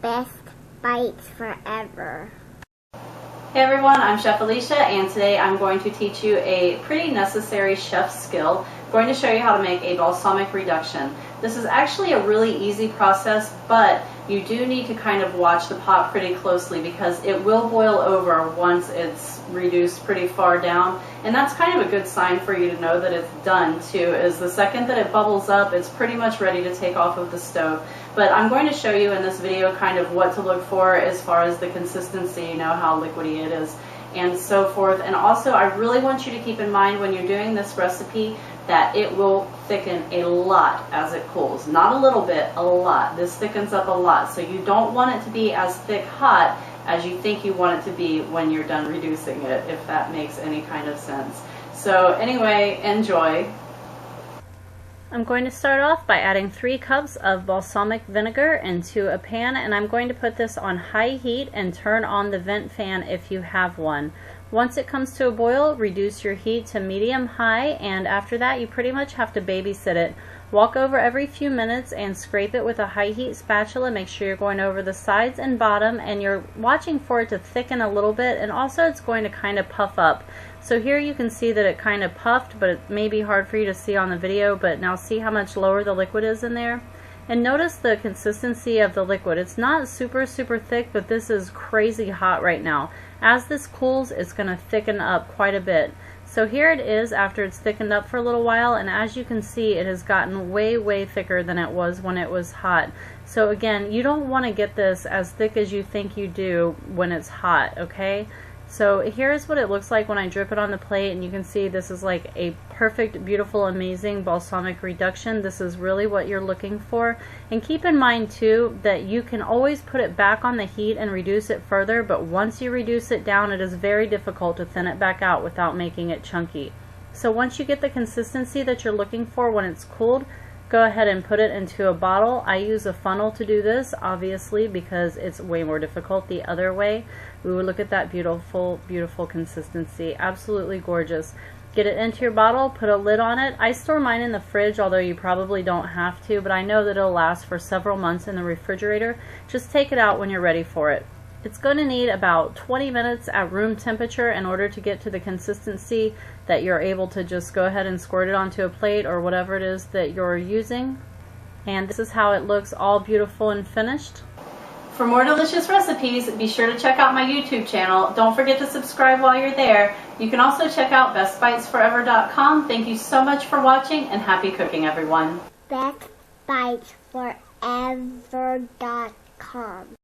best bites forever. Hey everyone, I'm Chef Alicia, and today I'm going to teach you a pretty necessary chef skill. I'm going to show you how to make a balsamic reduction. This is actually a really easy process, but you do need to kind of watch the pot pretty closely because it will boil over once it's reduced pretty far down, and that's kind of a good sign for you to know that it's done too, is the second that it bubbles up, it's pretty much ready to take off of the stove. But I'm going to show you in this video kind of what to look for as far as the consistency, you know, how liquidy it is and so forth. And also I really want you to keep in mind when you're doing this recipe that it will thicken a lot as it cools. Not a little bit, a lot. This thickens up a lot. So you don't want it to be as thick hot as you think you want it to be when you're done reducing it, if that makes any kind of sense. So anyway, enjoy. I'm going to start off by adding 3 cups of balsamic vinegar into a pan, and I'm going to put this on high heat and turn on the vent fan if you have one. Once it comes to a boil, reduce your heat to medium-high, and after that you pretty much have to babysit it. Walk over every few minutes and scrape it with a high heat spatula. Make sure you're going over the sides and bottom, and you're watching for it to thicken a little bit, and also it's going to kind of puff up. So here you can see that it kind of puffed, but it may be hard for you to see on the video, but now see how much lower the liquid is in there? And notice the consistency of the liquid. It's not super thick, but this is crazy hot right now. As this cools, it's going to thicken up quite a bit. So here it is after it's thickened up for a little while, and as you can see, it has gotten way thicker than it was when it was hot. So again, you don't want to get this as thick as you think you do when it's hot, okay? So here's what it looks like when I drip it on the plate, and you can see this is like a perfect, beautiful, amazing balsamic reduction. This is really what you're looking for. And keep in mind too that you can always put it back on the heat and reduce it further, but once you reduce it down, it is very difficult to thin it back out without making it chunky. So once you get the consistency that you're looking for when it's cooled, go ahead and put it into a bottle. I use a funnel to do this, obviously, because it's way more difficult the other way. We would look at that beautiful consistency. Absolutely gorgeous. Get it into your bottle, put a lid on it. I store mine in the fridge, although you probably don't have to, but I know that it'll last for several months in the refrigerator. Just take it out when you're ready for it. It's going to need about 20 minutes at room temperature in order to get to the consistency that you're able to just go ahead and squirt it onto a plate or whatever it is that you're using. And this is how it looks, all beautiful and finished. For more delicious recipes, be sure to check out my YouTube channel. Don't forget to subscribe while you're there. You can also check out bestbitesforever.com. Thank you so much for watching, and happy cooking, everyone. bestbitesforever.com